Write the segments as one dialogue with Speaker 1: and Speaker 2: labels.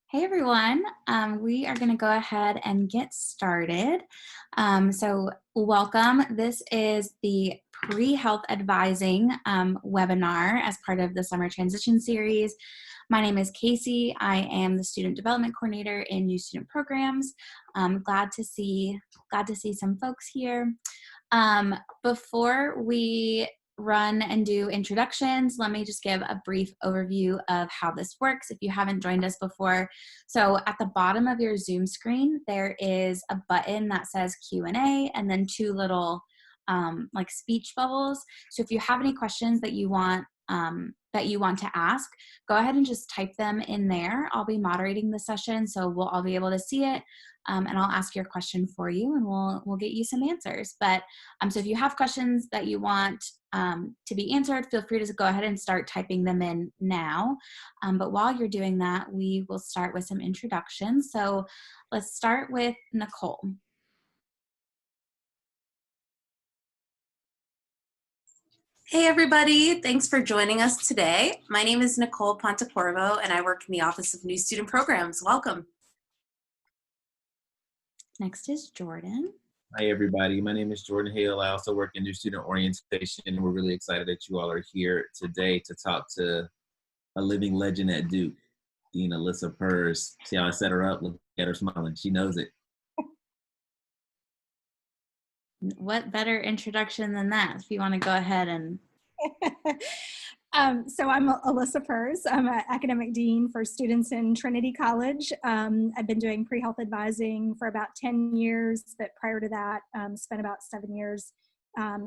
Speaker 1: Hey everyone, we are going to go ahead and get started. So welcome. This is the Prehealth Advising webinar as part of the Summer Transition Series. My name is Casey. I am the Student Development Coordinator in New Student Programs. Glad to see some folks here. Before we run and do introductions, let me just give a brief overview of how this works if you haven't joined us before. So at the bottom of your Zoom screen, there is a button that says Q&A and then two little like speech bubbles. So if you have any questions that you want to ask, go ahead and just type them in there. I'll be moderating the session, so we'll all be able to see it. And I'll ask your question for you, and we'll get you some answers. But so if you have questions that you want to be answered, feel free to go ahead and start typing them in now. But while you're doing that, we will start with some introductions. So let's start with Nicole.
Speaker 2: Hey everybody, thanks for joining us today. My name is Nicole Pontecorvo and I work in the Office of New Student Programs. Welcome.
Speaker 1: Next is Jordan.
Speaker 3: Hi everybody, my name is Jordan Hale. I also work in New Student Orientation. We're really excited that you all are here today to talk to a living legend at Duke, Dean Alyssa Purrs. See how I set her up? Look at her smiling. She knows it.
Speaker 1: What better introduction than that? If you want to go ahead and...
Speaker 4: So I'm Alyssa Purrs. I'm an academic dean for students in Trinity College. I've been doing pre-health advising for about 10 years, but prior to that, spent about 7 years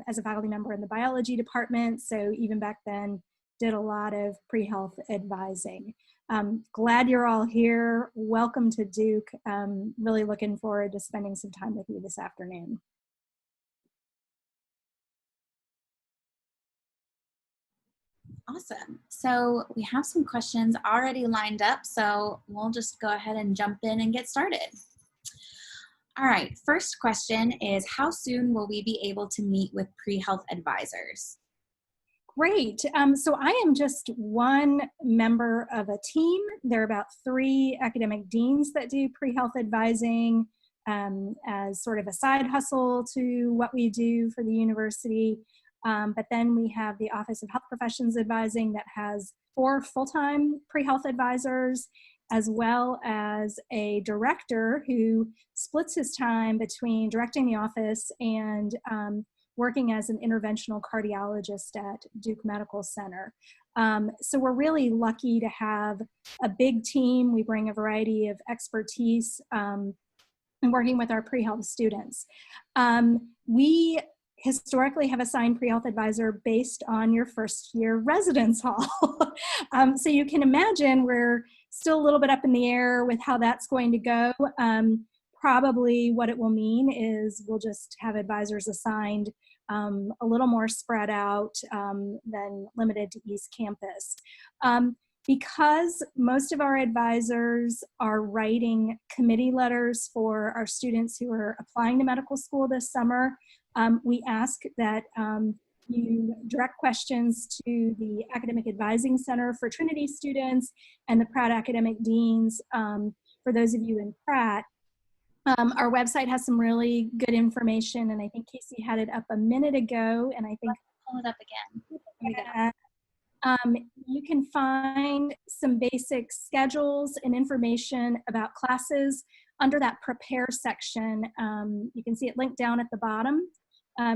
Speaker 4: as a faculty member in the biology department. So even back then, did a lot of pre-health advising. Glad you're all here. Welcome to Duke. Really looking forward to spending some time with you this afternoon.
Speaker 1: Awesome. So we have some questions already lined up, so we'll just go ahead and jump in and get started. All right, first question is, how soon will we be able to meet with pre-health advisors?
Speaker 4: Great. So I am just one member of a team. There are about 3 academic deans that do pre-health advising as sort of a side hustle to what we do for the university. But then we have the Office of Health Professions Advising that has 4 full-time pre-health advisors, as well as a director who splits his time between directing the office and working as an interventional cardiologist at Duke Medical Center. So we're really lucky to have a big team. We bring a variety of expertise in working with our pre-health students. We historically have assigned pre-health advisor based on your first year residence hall. So you can imagine we're still a little bit up in the air with how that's going to go. Probably what it will mean is we'll just have advisors assigned a little more spread out than limited to East Campus. Because most of our advisors are writing committee letters for our students who are applying to medical school this summer, we ask that you direct questions to the Academic Advising Center for Trinity students and the Pratt Academic Deans for those of you in Pratt. Our website has some really good information, and I think Casey had it up a minute ago, and I think
Speaker 1: Pull it up again.
Speaker 4: you can find some basic schedules and information about classes under that prepare section. You can see it linked down at the bottom.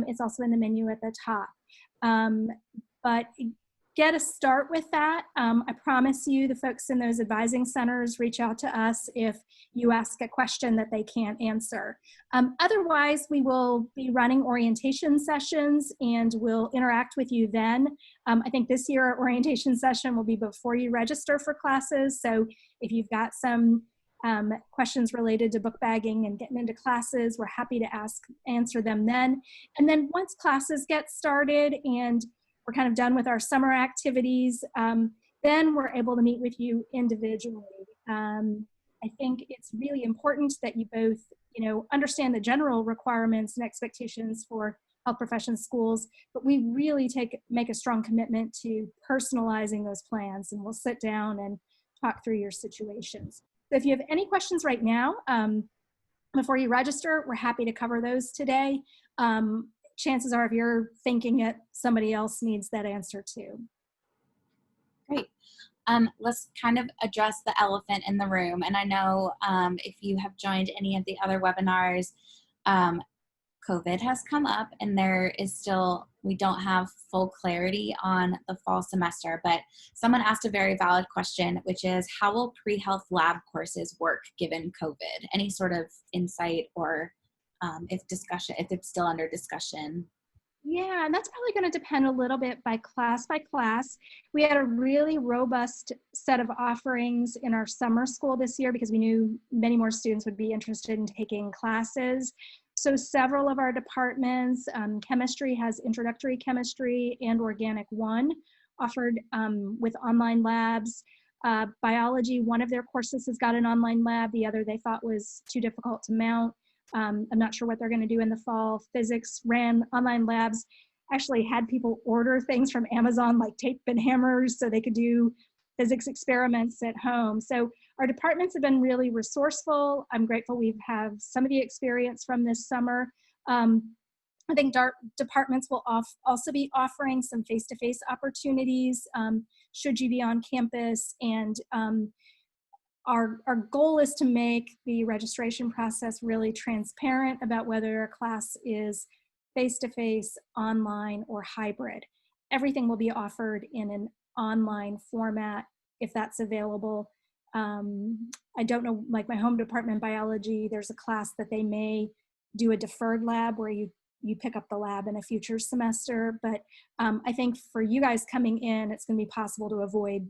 Speaker 4: It's also in the menu at the top. But get a start with that. I promise you the folks in those advising centers reach out to us if you ask a question that they can't answer. Otherwise, we will be running orientation sessions and we'll interact with you then. I think this year our orientation session will be before you register for classes. So if you've got some questions related to book bagging and getting into classes, we're happy to answer them then. And then once classes get started and we're kind of done with our summer activities, then we're able to meet with you individually. I think it's really important that you both, understand the general requirements and expectations for health profession schools, but we really make a strong commitment to personalizing those plans, and we'll sit down and talk through your situations. So if you have any questions right now, before you register, we're happy to cover those today. Chances are if you're thinking it, somebody else needs that answer too.
Speaker 1: Great. Let's kind of address the elephant in the room. And I know if you have joined any of the other webinars, COVID has come up and there is still, we don't have full clarity on the fall semester, but someone asked a very valid question, which is how will pre-health lab courses work given COVID? Any sort of insight or if it's still under discussion?
Speaker 4: Yeah, and that's probably going to depend a little bit by class. We had a really robust set of offerings in our summer school this year because we knew many more students would be interested in taking classes. So several of our departments, chemistry has introductory chemistry and organic 1 offered with online labs. Biology, one of their courses has got an online lab. The other they thought was too difficult to mount. I'm not sure what they're going to do in the fall. Physics ran online labs, actually had people order things from Amazon like tape and hammers so they could do physics experiments at home. So our departments have been really resourceful. I'm grateful we have some of the experience from this summer. I think departments will also be offering some face-to-face opportunities should you be on campus, and our goal is to make the registration process really transparent about whether a class is face-to-face, online, or hybrid. Everything will be offered in an online format if that's available. I don't know, like my home department biology, there's a class that they may do a deferred lab where you pick up the lab in a future semester. But I think for you guys coming in, it's going to be possible to avoid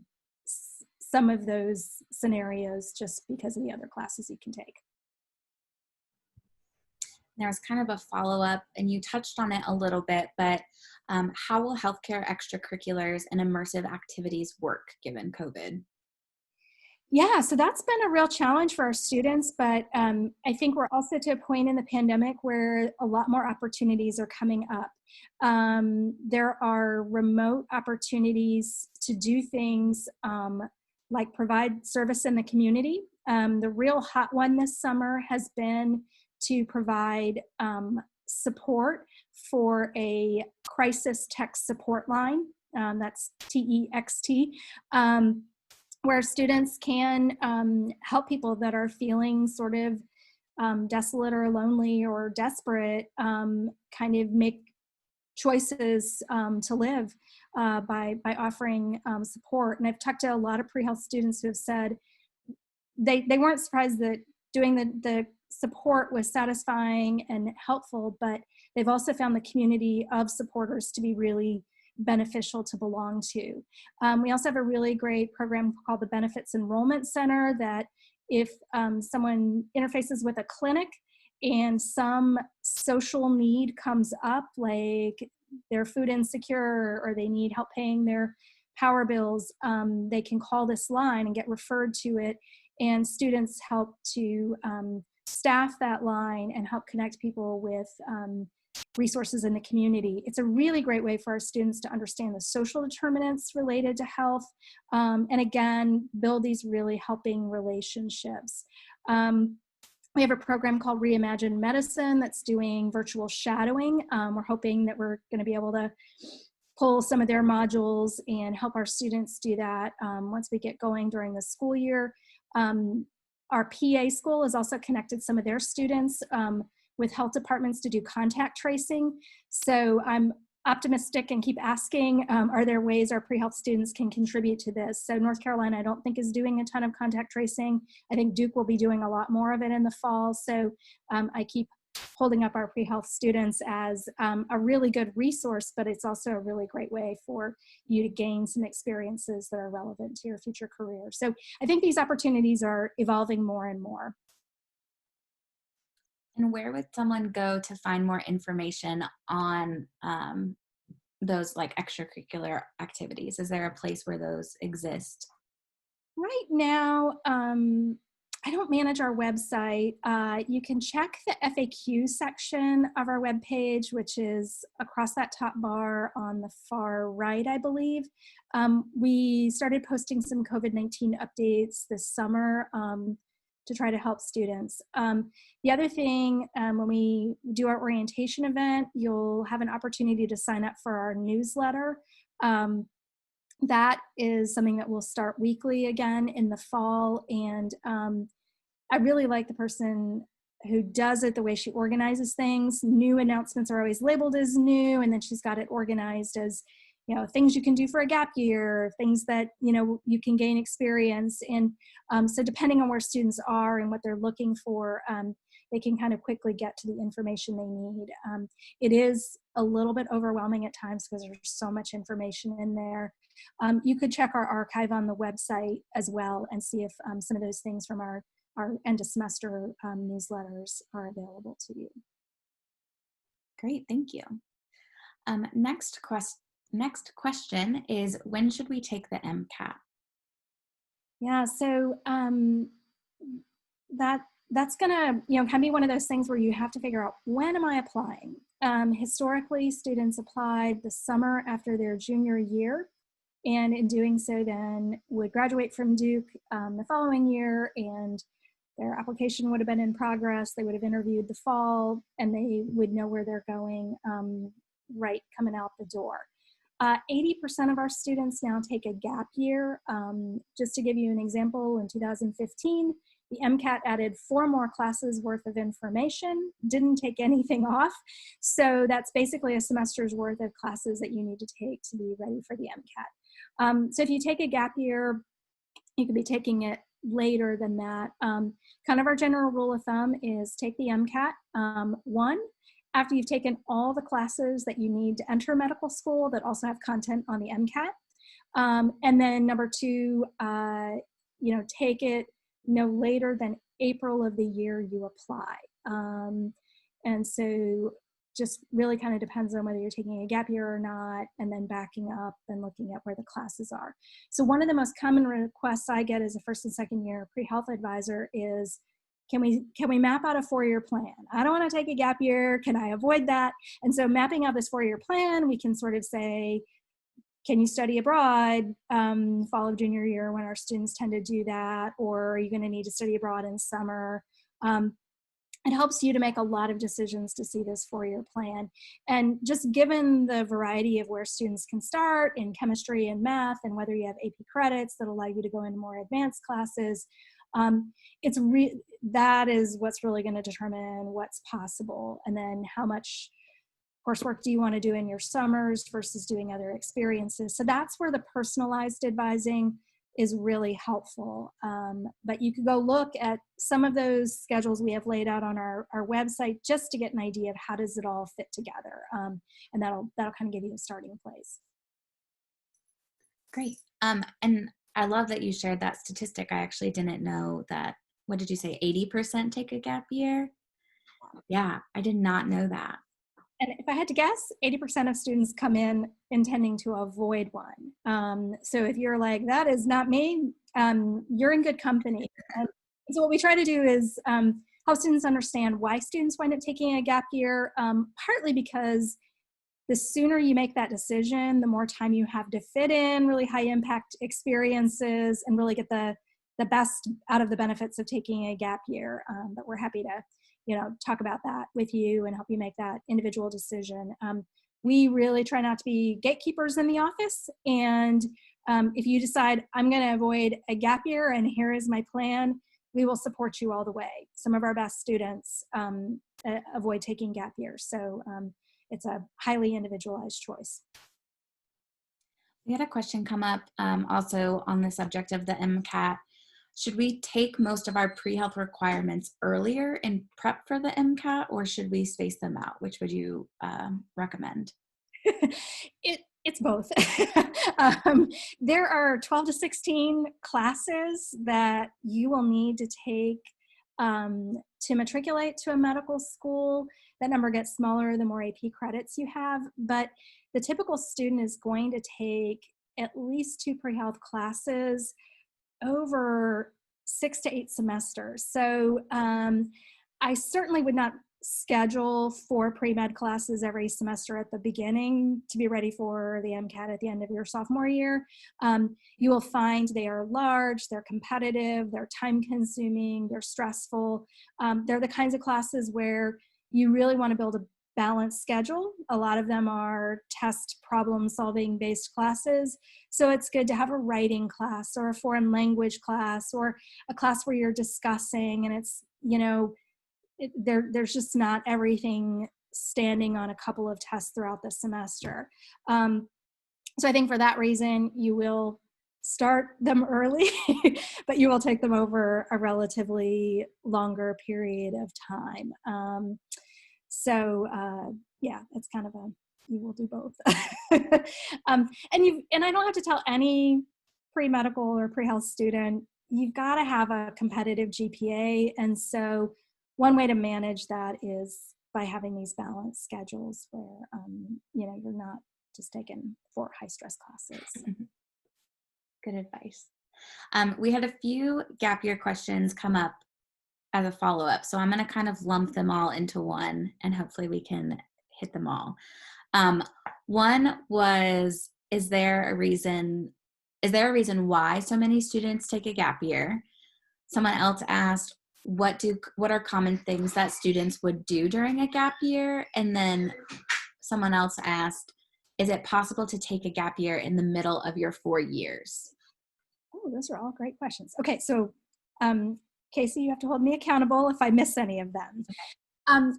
Speaker 4: some of those scenarios just because of the other classes you can take.
Speaker 1: There was kind of a follow-up, and you touched on it a little bit, but how will healthcare extracurriculars and immersive activities work given COVID?
Speaker 4: Yeah, so that's been a real challenge for our students, but I think we're also to a point in the pandemic where a lot more opportunities are coming up. There are remote opportunities to do things like provide service in the community. The real hot one this summer has been to provide support for a crisis text support line. That's TEXT. Where students can help people that are feeling sort of desolate or lonely or desperate, kind of make choices to live by offering support. And I've talked to a lot of pre-health students who have said they weren't surprised that doing the support was satisfying and helpful, but they've also found the community of supporters to be really beneficial to belong to. We also have a really great program called the Enrollment Center that if someone interfaces with a clinic and some social need comes up, like they're food insecure or they need help paying their power bills, they can call this line and get referred to it, and students help to staff that line and help connect people with resources in the community. It's a really great way for our students to understand the social determinants related to health, and again, build these really helping relationships. We have a program called Reimagine Medicine that's doing virtual shadowing. We're hoping that we're going to be able to pull some of their modules and help our students do that once we get going during the school year. Our PA school has also connected some of their students with health departments to do contact tracing. So I'm optimistic and keep asking, are there ways our pre-health students can contribute to this? So North Carolina, I don't think is doing a ton of contact tracing. I think Duke will be doing a lot more of it in the fall. So I keep holding up our pre-health students as a really good resource, but it's also a really great way for you to gain some experiences that are relevant to your future career. So I think these opportunities are evolving more and more.
Speaker 1: And where would someone go to find more information on those like extracurricular activities? Is there a place where those exist?
Speaker 4: Right now, I don't manage our website. You can check the FAQ section of our webpage, which is across that top bar on the far right, I believe. We started posting some COVID-19 updates this summer. to try to help students. The other thing, when we do our orientation event, you'll have an opportunity to sign up for our newsletter. That is something that will start weekly again in the fall, and I really like the person who does it, the way she organizes things. New announcements are always labeled as new, and then she's got it organized as, you know, things you can do for a gap year, things that, you know, you can gain experience. And so depending on where students are and what they're looking for, they can kind of quickly get to the information they need. It is a little bit overwhelming at times because there's so much information in there. You could check our archive on the website as well and see if some of those things from our end of semester newsletters are available to you.
Speaker 1: Great, thank you. Next question is, when should we take the MCAT?
Speaker 4: Yeah, so that's gonna, you know, can be one of those things where you have to figure out, when am I applying? Historically, students applied the summer after their junior year, and in doing so then would graduate from Duke the following year, and their application would have been in progress. They would have interviewed the fall, and they would know where they're going right coming out the door. 80% of our students now take a gap year. Just to give you an example, in 2015, the MCAT added 4 more classes worth of information, didn't take anything off. So that's basically a semester's worth of classes that you need to take to be ready for the MCAT. So if you take a gap year, you could be taking it later than that. Kind of our general rule of thumb is take the MCAT, one, after you've taken all the classes that you need to enter medical school that also have content on the MCAT. And then number 2, you know, take it no later than April of the year you apply. And so just really kind of depends on whether you're taking a gap year or not, and then backing up and looking at where the classes are. So one of the most common requests I get as a first and second year pre-health advisor is, can we map out a 4-year plan? I don't want to take a gap year. Can I avoid that? And so mapping out this 4-year plan, we can sort of say, can you study abroad fall of junior year, when our students tend to do that, or are you going to need to study abroad in summer? It helps you to make a lot of decisions to see this 4-year plan. And just given the variety of where students can start in chemistry and math, and whether you have AP credits that allow you to go into more advanced classes, that is what's really going to determine what's possible. And then how much coursework do you want to do in your summers versus doing other experiences. So that's where the personalized advising is really helpful. But you could go look at some of those schedules we have laid out on our website just to get an idea of how does it all fit together. And that'll kind of give you a starting place.
Speaker 1: Great. And I love that you shared that statistic. I actually didn't know that. What did you say? 80% take a gap year? Yeah, I did not know that.
Speaker 4: And if I had to guess, 80% of students come in intending to avoid one. So if you're like, that is not me, you're in good company. And so what we try to do is help students understand why students wind up taking a gap year, partly because the sooner you make that decision, the more time you have to fit in really high impact experiences and really get the best out of the benefits of taking a gap year. But we're happy to, you know, talk about that with you and help you make that individual decision. We really try not to be gatekeepers in the office. And if you decide I'm going to avoid a gap year and here is my plan, we will support you all the way. Some of our best students avoid taking gap years. So it's a highly individualized choice.
Speaker 1: We had a question come up also on the subject of the MCAT. Should we take most of our pre-health requirements earlier and prep for the MCAT, or should we space them out? Which would you recommend?
Speaker 4: It's both. There are 12 to 16 classes that you will need to take to matriculate to a medical school. That number gets smaller the more AP credits you have, but the typical student is going to take at least 2 pre-health classes over 6 to 8 semesters. So I certainly would not schedule 4 pre-med classes every semester at the beginning to be ready for the MCAT at the end of your sophomore year. You will find they are large, they're competitive, they're time consuming, they're stressful. They're the kinds of classes where you really want to build a balanced schedule. A lot of them are test problem solving based classes. So it's good to have a writing class or a foreign language class or a class where you're discussing, and it's, there's just not everything standing on a couple of tests throughout the semester. So I think for that reason, you will start them early, but you will take them over a relatively longer period of time. Yeah, it's kind of you will do both. And I don't have to tell any pre-medical or pre-health student, you've got to have a competitive GPA. And so one way to manage that is by having these balanced schedules where, you're not just taking 4 high stress classes.
Speaker 1: Good advice. We had a few gap year questions come up as a follow-up. So I'm going to kind of lump them all into one and hopefully we can hit them all. One was, is there a reason why so many students take a gap year? Someone else asked, what are common things that students would do during a gap year? And then someone else asked, is it possible to take a gap year in the middle of your 4 years?
Speaker 4: Oh, those are all great questions. Okay, so Casey, you have to hold me accountable if I miss any of them.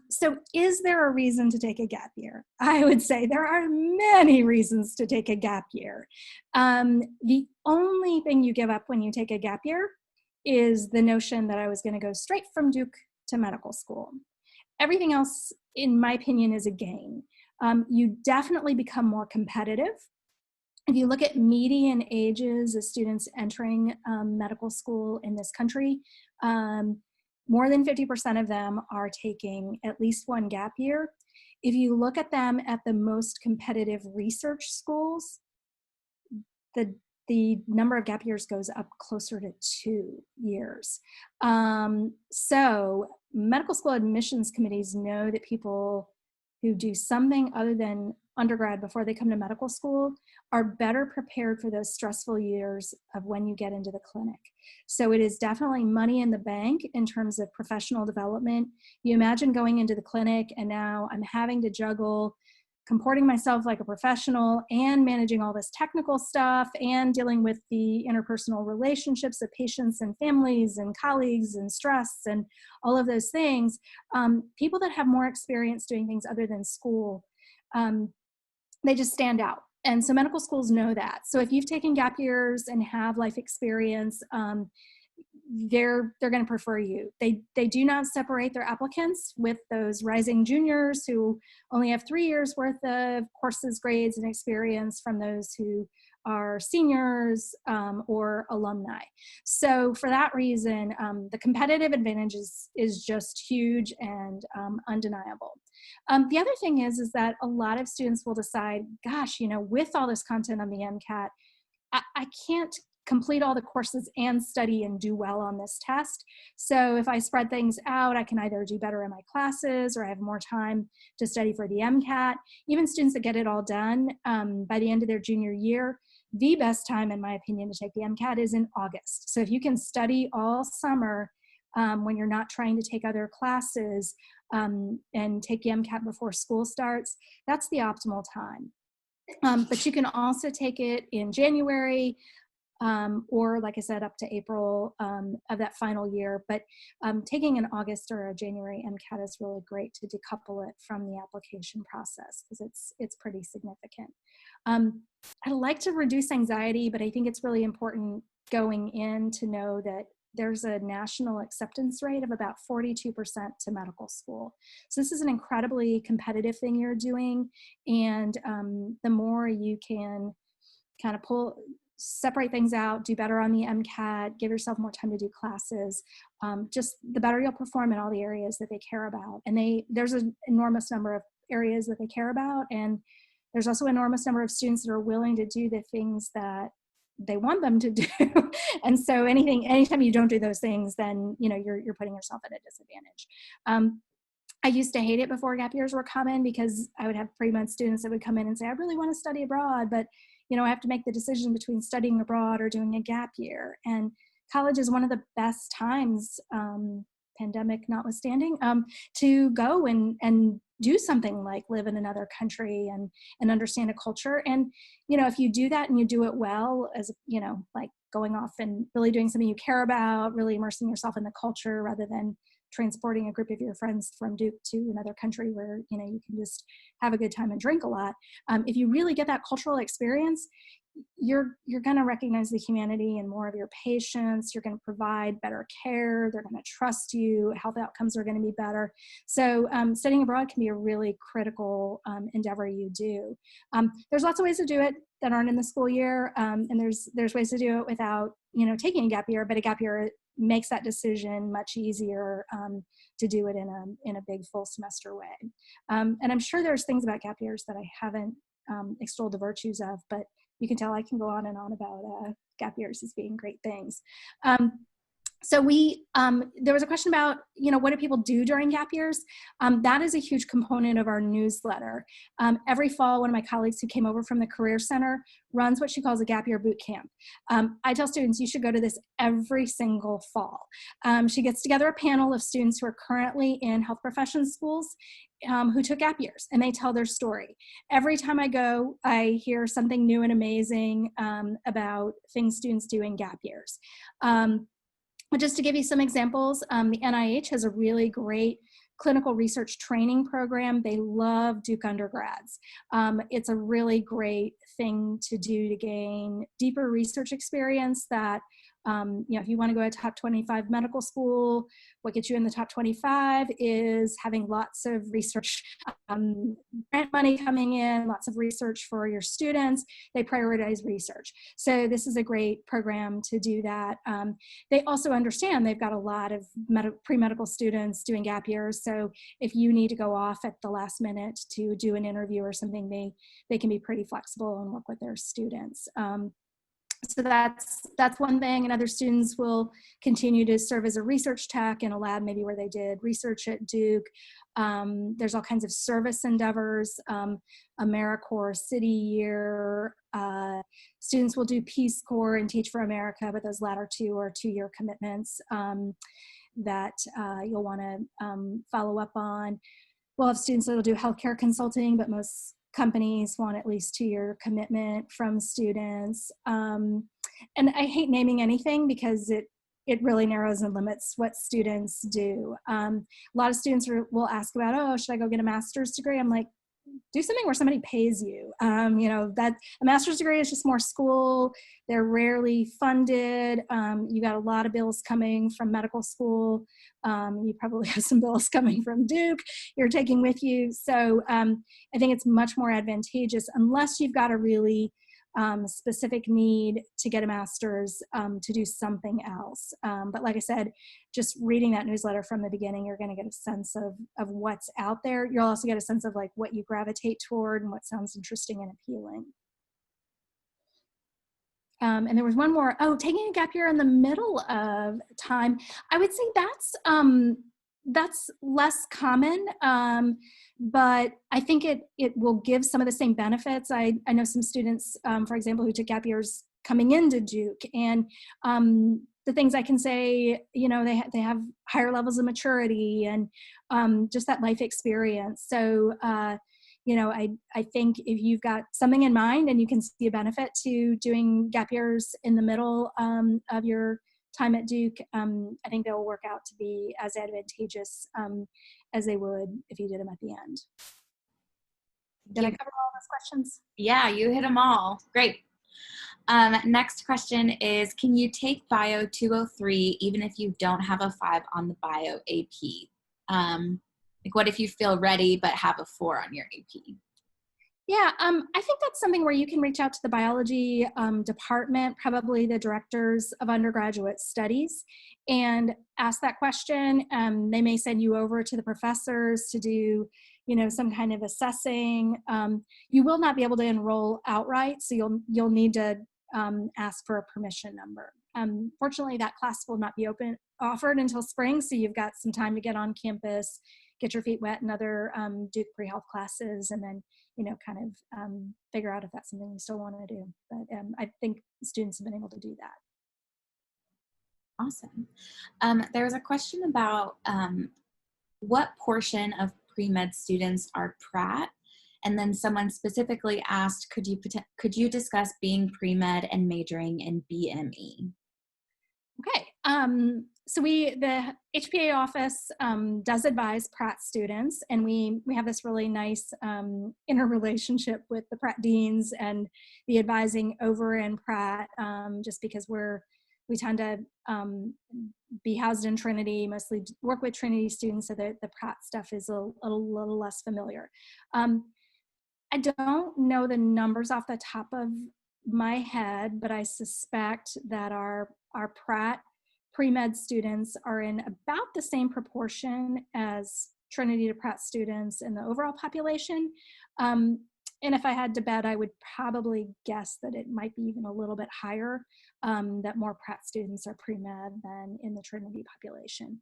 Speaker 4: So is there a reason to take a gap year? I would say there are many reasons to take a gap year. The only thing you give up when you take a gap year is the notion that I was going to go straight from Duke to medical school. Everything else, in my opinion, is a gain. You definitely become more competitive. If you look at median ages of students entering medical school in this country, more than 50% of them are taking at least 1 gap year. If you look at them at the most competitive research schools, the number of gap years goes up closer to 2 years. So medical school admissions committees know that people who do something other than undergrad before they come to medical school are better prepared for those stressful years of when you get into the clinic. So it is definitely money in the bank in terms of professional development. You imagine going into the clinic and now I'm having to juggle comporting myself like a professional and managing all this technical stuff and dealing with the interpersonal relationships of patients and families and colleagues and stress and all of those things. People that have more experience doing things other than school, they just stand out. And so medical schools know that. So if you've taken gap years and have life experience, they're going to prefer you. They do not separate their applicants with those rising juniors who only have 3 years worth of courses, grades, and experience from those who are seniors or alumni. So for that reason, the competitive advantage is just huge and undeniable. The other thing is that a lot of students will decide, gosh, with all this content on the MCAT, I can't complete all the courses and study and do well on this test. So if I spread things out, I can either do better in my classes or I have more time to study for the MCAT. Even students that get it all done by the end of their junior year, the best time, in my opinion, to take the MCAT is in August. So if you can study all summer when you're not trying to take other classes and take the MCAT before school starts, that's the optimal time. But you can also take it in January, or like I said, up to April of that final year. But taking an August or a January MCAT is really great to decouple it from the application process because it's pretty significant. I like to reduce anxiety, but I think it's really important going in to know that there's a national acceptance rate of about 42% to medical school. So this is an incredibly competitive thing you're doing. And the more you can kind of separate things out, do better on the MCAT, give yourself more time to do classes, just the better you'll perform in all the areas that they care about. And there's an enormous number of areas that they care about. And there's also an enormous number of students that are willing to do the things that they want them to do. And so anytime you don't do those things, then you're putting yourself at a disadvantage. I used to hate it before gap years were common because I would have pre-med students that would come in and say, I really want to study abroad, but I have to make the decision between studying abroad or doing a gap year. And college is one of the best times, pandemic notwithstanding, to go and do something like live in another country and understand a culture. And, if you do that and you do it well, as, like going off and really doing something you care about, really immersing yourself in the culture rather than transporting a group of your friends from Duke to another country where, you can just have a good time and drink a lot. If you really get that cultural experience, you're going to recognize the humanity in more of your patients. You're going to provide better care. They're going to trust you. Health outcomes are going to be better. So studying abroad can be a really critical endeavor you do. There's lots of ways to do it that aren't in the school year, and there's ways to do it without taking a gap year. But a gap year makes that decision much easier to do it in a big full semester way. And I'm sure there's things about gap years that I haven't extolled the virtues of, but you can tell I can go on and on about gap years as being great things. So there was a question about, what do people do during gap years? That is a huge component of our newsletter. Every fall, one of my colleagues who came over from the Career Center runs what she calls a gap year boot camp. I tell students you should go to this every single fall. She gets together a panel of students who are currently in health professions schools who took gap years, and they tell their story. Every time I go, I hear something new and amazing about things students do in gap years. But just to give you some examples, the NIH has a really great clinical research training program. They love Duke undergrads. It's a really great thing to do to gain deeper research experience that, if you want to go to top 25 medical school, what gets you in the top 25 is having lots of research, grant money coming in, lots of research for your students. They prioritize research. So this is a great program to do that. They also understand they've got a lot of pre-medical students doing gap years. So if you need to go off at the last minute to do an interview or something, they can be pretty flexible and work with their students. So that's one thing, and other students will continue to serve as a research tech in a lab, maybe where they did research at Duke. There's all kinds of service endeavors, AmeriCorps City Year. Students will do Peace Corps and Teach for America, but those latter two are 2-year commitments that you'll want to follow up on. We'll have students that will do healthcare consulting, but most companies want at least 2-year commitment from students. And I hate naming anything because it really narrows and limits what students do. A lot of students will ask about, oh, should I go get a master's degree? I'm like, do something where somebody pays you. That a master's degree is just more school. They're rarely funded. You got a lot of bills coming from medical school. You probably have some bills coming from Duke you're taking with you. So I think it's much more advantageous, unless you've got a really specific need to get a master's, to do something else. But like I said, just reading that newsletter from the beginning, you're going to get a sense of what's out there. You'll also get a sense of like what you gravitate toward and what sounds interesting and appealing. And there was one more, taking a gap year in the middle of time. I would say that's less common, but I think it will give some of the same benefits. I know some students, for example, who took gap years coming into Duke, and the things I can say, they have higher levels of maturity and just that life experience. So, I think if you've got something in mind and you can see a benefit to doing gap years in the middle of your time at Duke, I think they'll work out to be as advantageous as they would if you did them at the end. Did I cover all those questions?
Speaker 1: Yeah, you hit them all. Great. Next question is, can you take Bio 203 even if you don't have a 5 on the Bio AP? Like, what if you feel ready but have a 4 on your AP?
Speaker 4: Yeah, I think that's something where you can reach out to the biology department, probably the directors of undergraduate studies, and ask that question. They may send you over to the professors to do, some kind of assessing. You will not be able to enroll outright, so you'll need to ask for a permission number. Fortunately, that class will not be offered until spring, so you've got some time to get on campus, get your feet wet in other Duke pre-health classes, and then, kind of figure out if that's something you still want to do. But I think students have been able to do that.
Speaker 1: Awesome. There was a question about what portion of pre-med students are Pratt? And then someone specifically asked, could you discuss being pre-med and majoring in BME?
Speaker 4: Okay, so the HPA office does advise Pratt students, and we have this really nice interrelationship with the Pratt deans and the advising over in Pratt, just because we tend to be housed in Trinity, mostly work with Trinity students, so that the Pratt stuff is a little less familiar. I don't know the numbers off the top of my head, but I suspect that our Pratt pre-med students are in about the same proportion as Trinity to Pratt students in the overall population. And if I had to bet, I would probably guess that it might be even a little bit higher, that more Pratt students are pre-med than in the Trinity population.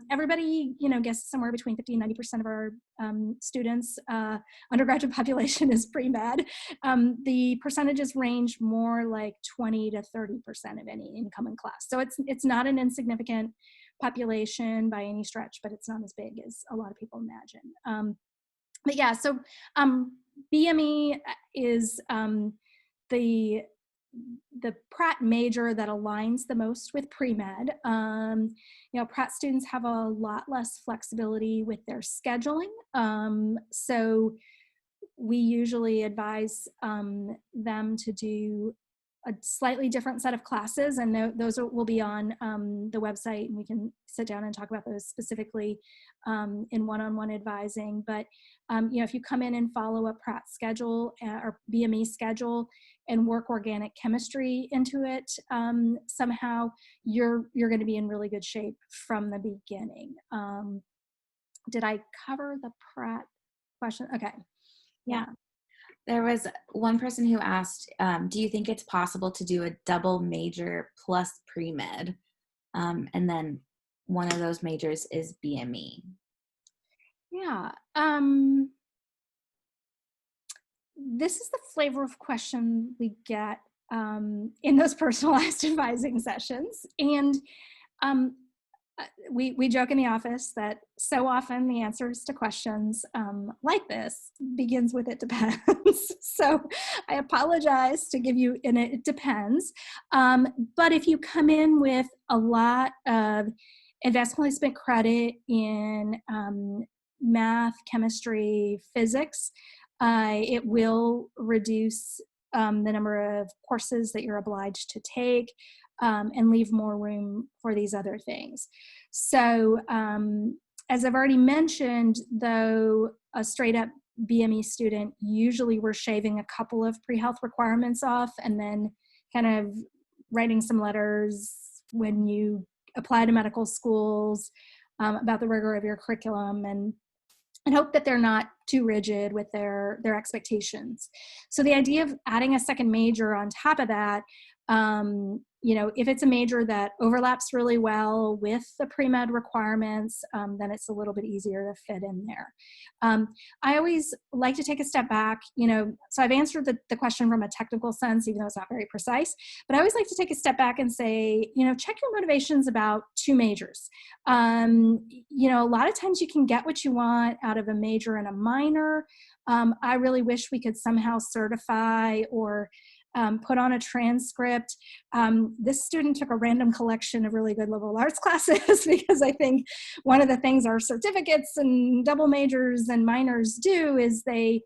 Speaker 4: Everybody, guesses somewhere between 50 and 90% of our students, undergraduate population is pre-med. The percentages range more like 20 to 30% of any incoming class. So it's not an insignificant population by any stretch, but it's not as big as a lot of people imagine. But yeah, so BME is the Pratt major that aligns the most with pre-med. Pratt students have a lot less flexibility with their scheduling. So we usually advise them to do a slightly different set of classes, and those will be on the website, and we can sit down and talk about those specifically in one-on-one advising. But if you come in and follow a Pratt schedule or BME schedule and work organic chemistry into it, somehow you're going to be in really good shape from the beginning. Did I cover the Pratt question? Okay.
Speaker 1: Yeah. There was one person who asked, do you think it's possible to do a double major plus pre-med? And then one of those majors is BME.
Speaker 4: Yeah. This is the flavor of question we get in those personalized advising sessions. And we joke in the office that so often the answers to questions like this begins with "it depends." So I apologize to give you it depends. But if you come in with a lot of investment spent credit in math, chemistry, physics, it will reduce the number of courses that you're obliged to take, and leave more room for these other things. So as I've already mentioned, though, a straight up BME student, usually we're shaving a couple of pre-health requirements off and then kind of writing some letters when you apply to medical schools about the rigor of your curriculum, and hope that they're not too rigid with their expectations. So the idea of adding a second major on top of that, if it's a major that overlaps really well with the pre-med requirements, then it's a little bit easier to fit in there. I always like to take a step back, so I've answered the question from a technical sense, even though it's not very precise, but I always like to take a step back and say, check your motivations about two majors. A lot of times you can get what you want out of a major and a minor. I really wish we could somehow certify or put on a transcript. This student took a random collection of really good liberal arts classes because I think one of the things our certificates and double majors and minors do is they,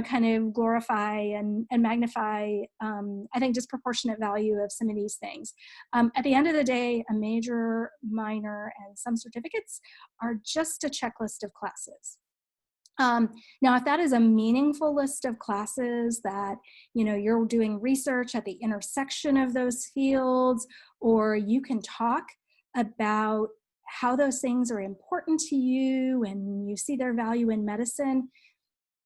Speaker 4: kind of glorify and magnify, I think, disproportionate value of some of these things. At the end of the day, a major, minor, and some certificates are just a checklist of classes. Now, if that is a meaningful list of classes that, you're doing research at the intersection of those fields, or you can talk about how those things are important to you and you see their value in medicine,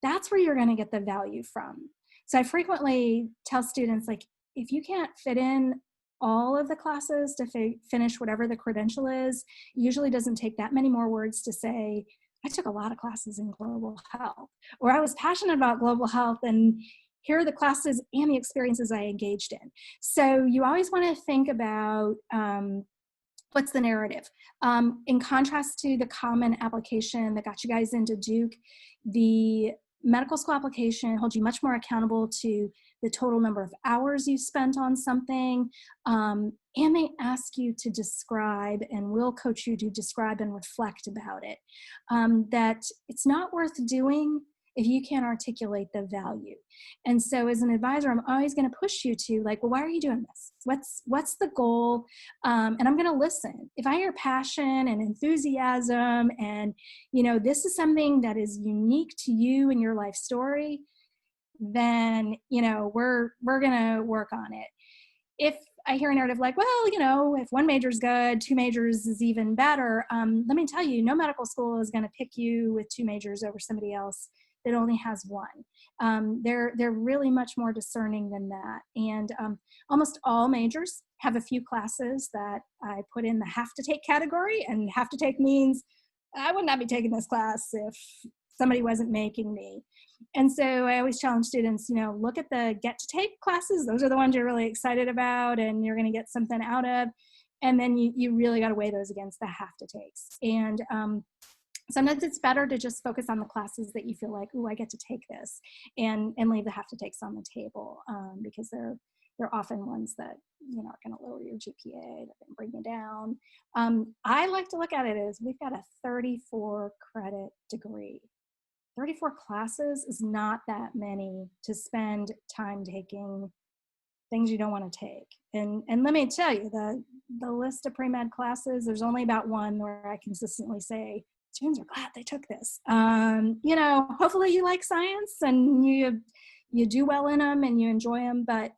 Speaker 4: that's where you're going to get the value from. So I frequently tell students, like, if you can't fit in all of the classes to finish whatever the credential is, it usually doesn't take that many more words to say, I took a lot of classes in global health, or I was passionate about global health, and here are the classes and the experiences I engaged in. So you always want to think about what's the narrative. In contrast to the common application that got you guys into Duke, the medical school application holds you much more accountable to the total number of hours you spent on something, and they ask you to describe, and we'll coach you to describe and reflect about it. That it's not worth doing if you can't articulate the value. And so as an advisor, I'm always going to push you to like, well, why are you doing this? What's the goal? And I'm going to listen. If I hear passion and enthusiasm and, this is something that is unique to you and your life story, then, we're going to work on it. If I hear a narrative like, well, if one major is good, two majors is even better. Let me tell you, no medical school is going to pick you with two majors over somebody else that only has one. They're really much more discerning than that. And almost all majors have a few classes that I put in the have to take category, and have to take means I would not be taking this class if somebody wasn't making me. And so I always challenge students, look at the get to take classes. Those are the ones you're really excited about and you're going to get something out of. And then you really got to weigh those against the have to takes. And sometimes it's better to just focus on the classes that you feel like, oh, I get to take this, and leave the have to takes on the table, because they're often ones that are going to lower your GPA, they're going to bring you down. I like to look at it as we've got a 34 credit degree. 34 classes is not that many to spend time taking things you don't want to take. And let me tell you, the list of pre-med classes, there's only about one where I consistently say, students are glad they took this. Hopefully you like science and you do well in them and you enjoy them, but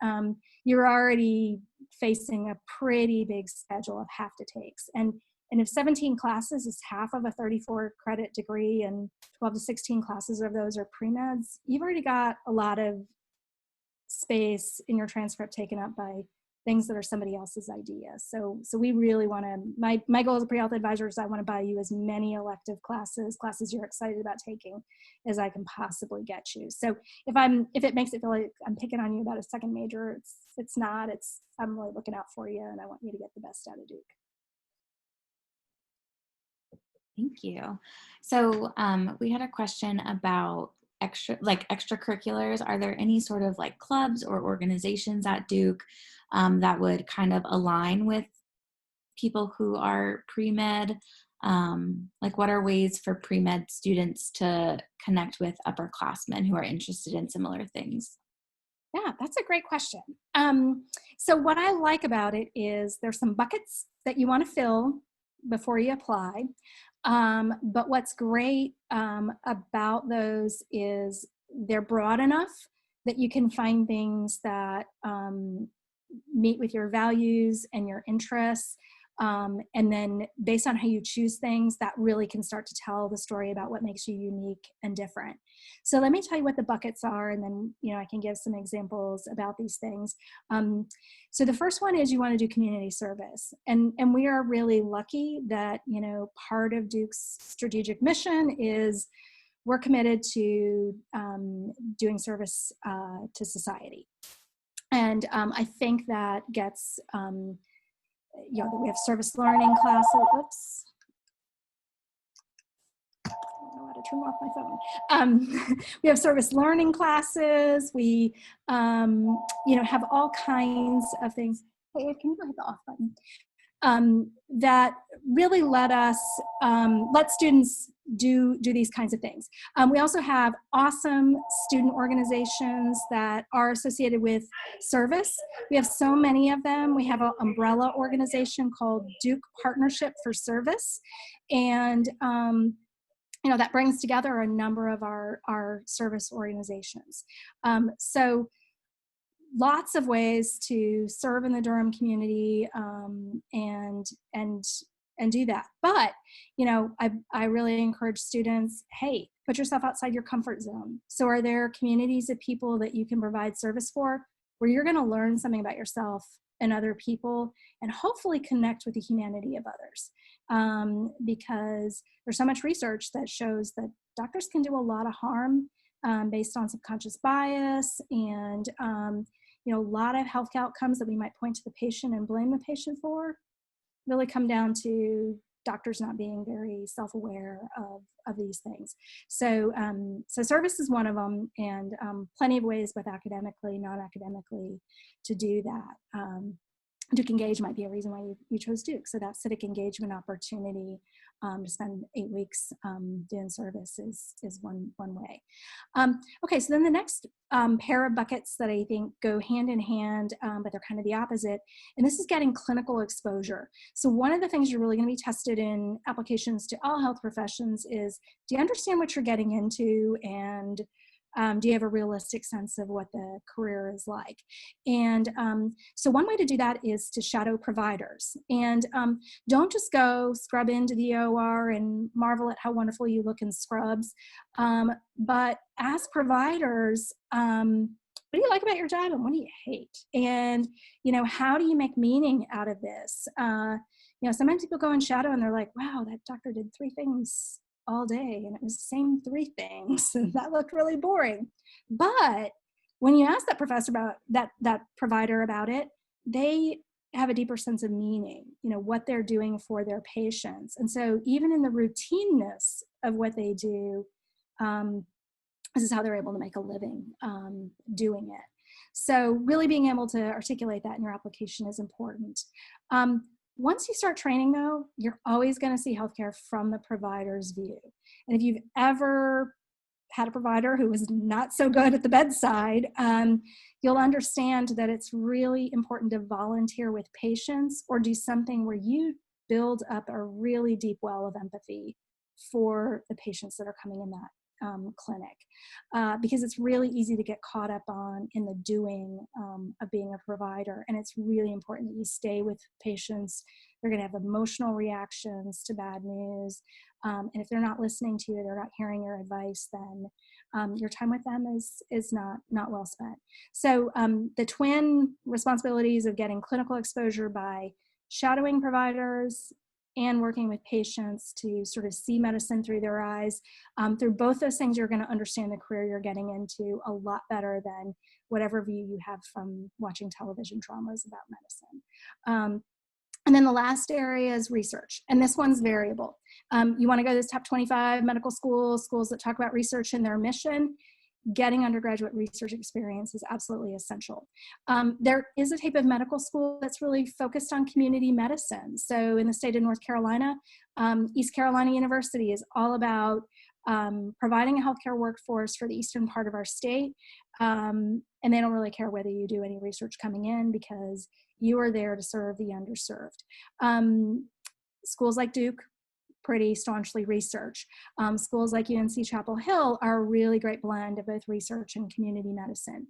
Speaker 4: you're already facing a pretty big schedule of have to takes. And if 17 classes is half of a 34 credit degree and 12 to 16 classes of those are pre-meds, you've already got a lot of space in your transcript taken up by things that are somebody else's ideas. So we really want to, my goal as a pre-health advisor is I want to buy you as many elective classes you're excited about taking, as I can possibly get you. So if it makes it feel like I'm picking on you about a second major, it's not, I'm really looking out for you and I want you to get the best out of Duke.
Speaker 1: Thank you. So we had a question about extracurriculars. Are there any sort of like clubs or organizations at Duke that would kind of align with people who are pre-med? Like what are ways for pre-med students to connect with upperclassmen who are interested in similar things?
Speaker 4: Yeah, that's a great question. So what I like about it is there's some buckets that you want to fill before you apply. But what's great about those is they're broad enough that you can find things that meet with your values and your interests. And then based on how you choose things, that really can start to tell the story about what makes you unique and different. So let me tell you what the buckets are, and then I can give some examples about these things. So the first one is you want to do community service. And we are really lucky that, part of Duke's strategic mission is we're committed to doing service to society. And I think that gets, we have service learning classes. Oops. I don't know how to turn off my phone. We have service learning classes. We, have all kinds of things. Hey, can you go hit the off button? That really let students do these kinds of things. We also have awesome student organizations that are associated with service. We have so many of them. We have an umbrella organization called Duke Partnership for Service. And that brings together a number of our service organizations. So lots of ways to serve in the Durham community and do that. But, I really encourage students, hey, put yourself outside your comfort zone. So are there communities of people that you can provide service for where you're going to learn something about yourself in other people and hopefully connect with the humanity of others. Because there's so much research that shows that doctors can do a lot of harm based on subconscious bias and a lot of health outcomes that we might point to the patient and blame the patient for really come down to doctors not being very self-aware of these things. So service is one of them, and plenty of ways, both academically, non-academically, to do that. Duke Engage might be a reason why you chose Duke. So that civic engagement opportunity to spend 8 weeks doing service is one way. Okay, so then the next pair of buckets that I think go hand in hand, but they're kind of the opposite, and this is getting clinical exposure. So one of the things you're really going to be tested in applications to all health professions is, do you understand what you're getting into, and do you have a realistic sense of what the career is like? And so one way to do that is to shadow providers. And don't just go scrub into the OR and marvel at how wonderful you look in scrubs, but ask providers, what do you like about your job and what do you hate? And, how do you make meaning out of this? Sometimes people go in shadow and they're like, wow, that doctor did 3 things all day and it was the same 3 things and that looked really boring. But when you ask that professor about that provider about it, they have a deeper sense of meaning, what they're doing for their patients. And so even in the routineness of what they do, this is how they're able to make a living doing it. So really being able to articulate that in your application is important. Once you start training, though, you're always going to see healthcare from the provider's view. And if you've ever had a provider who was not so good at the bedside, you'll understand that it's really important to volunteer with patients or do something where you build up a really deep well of empathy for the patients that are coming in that clinic, because it's really easy to get caught up in the doing of being a provider. And it's really important that you stay with patients. They're going to have emotional reactions to bad news. And if they're not listening to you, they're not hearing your advice, then your time with them is not well spent. So the twin responsibilities of getting clinical exposure by shadowing providers and working with patients to sort of see medicine through their eyes. Through both those things, you're going to understand the career you're getting into a lot better than whatever view you have from watching television dramas about medicine. And then the last area is research, and this one's variable. You want to go to those top 25 medical schools that talk about research in their mission. Getting undergraduate research experience is absolutely essential. There is a type of medical school that's really focused on community medicine. So in the state of North Carolina, East Carolina University is all about providing a healthcare workforce for the eastern part of our state. And they don't really care whether you do any research coming in because you are there to serve the underserved. Schools like Duke, pretty staunchly research. Schools like UNC Chapel Hill are a really great blend of both research and community medicine.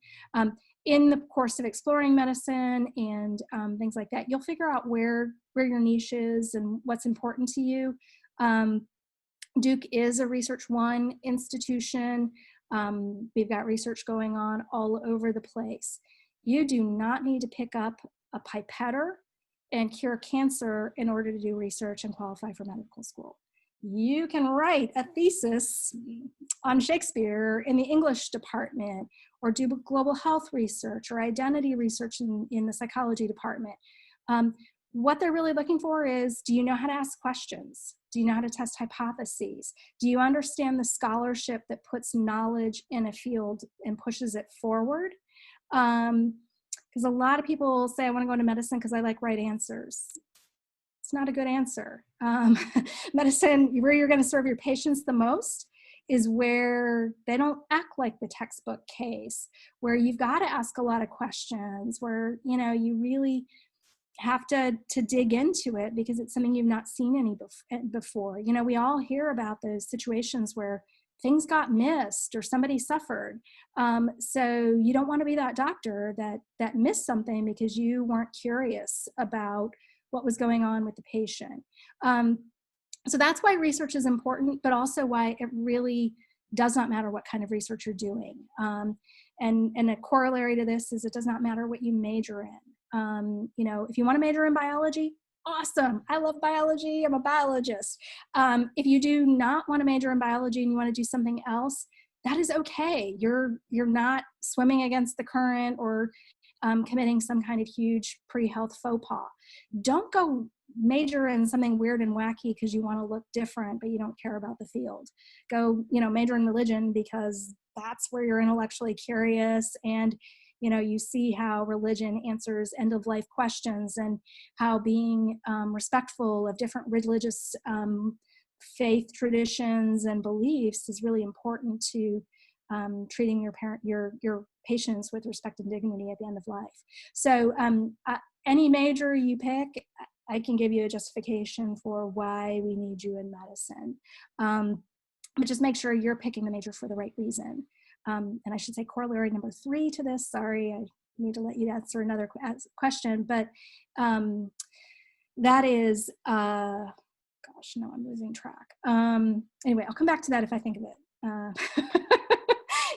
Speaker 4: In the course of exploring medicine and things like that, you'll figure out where your niche is and what's important to you. Duke is a Research One institution. We've got research going on all over the place. You do not need to pick up a pipetter and cure cancer in order to do research and qualify for medical school. You can write a thesis on Shakespeare in the English department, or do global health research or identity research in the psychology department. What they're really looking for is, do you know how to ask questions? Do you know how to test hypotheses? Do you understand the scholarship that puts knowledge in a field and pushes it forward? Because a lot of people say, I want to go into medicine because I like right answers. It's not a good answer. Medicine, where you're going to serve your patients the most, is where they don't act like the textbook case, where you've got to ask a lot of questions, where you really have to dig into it because it's something you've not seen any before. We all hear about those situations where things got missed or somebody suffered. So you don't want to be that doctor that missed something because you weren't curious about what was going on with the patient. So that's why research is important, but also why it really does not matter what kind of research you're doing. And a corollary to this is it does not matter what you major in. If you want to major in biology, awesome. I love biology. I'm a biologist. If you do not want to major in biology and you want to do something else, that is okay. You're not swimming against the current or committing some kind of huge pre-health faux pas. Don't go major in something weird and wacky because you want to look different, but you don't care about the field. Go, major in religion because that's where you're intellectually curious, and you see how religion answers end-of-life questions, and how being respectful of different religious faith traditions and beliefs is really important to treating your patients with respect and dignity at the end of life. So any major you pick, I can give you a justification for why we need you in medicine. But just make sure you're picking the major for the right reason. And I should say corollary number 3 to this, sorry, I need to let you answer another question, but that is, gosh, no, I'm losing track. Anyway, I'll come back to that if I think of it.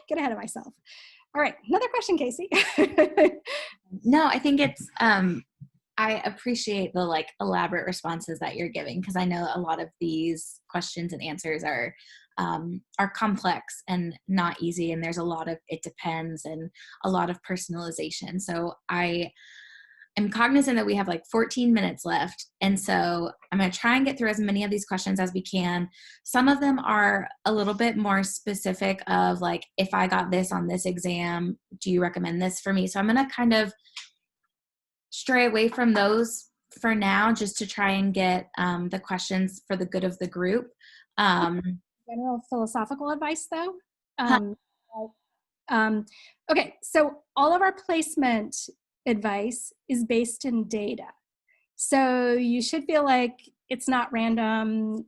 Speaker 4: Get ahead of myself. All right, another question, Casey.
Speaker 1: No, I think it's, I appreciate the elaborate responses that you're giving, because I know a lot of these questions and answers are complex and not easy, and there's a lot of it depends and a lot of personalization. So I am cognizant that we have 14 minutes left, and so I'm going to try and get through as many of these questions as we can. Some of them are a little bit more specific of if I got this on this exam, do you recommend this for me? So I'm going to kind of stray away from those for now, just to try and get the questions for the good of the group.
Speaker 4: General philosophical advice, though. Okay, so all of our placement advice is based in data. So you should feel like it's not random.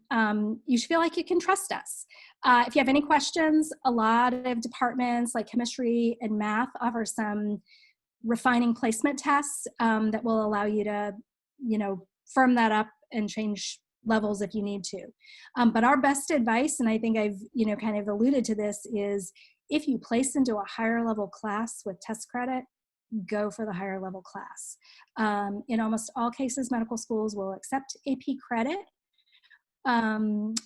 Speaker 4: You should feel like you can trust us. If you have any questions, a lot of departments like chemistry and math offer some refining placement tests that will allow you to, firm that up and change levels if you need to. But our best advice, and I think I've, kind of alluded to this, is if you place into a higher level class with test credit, go for the higher level class. In almost all cases, medical schools will accept AP credit.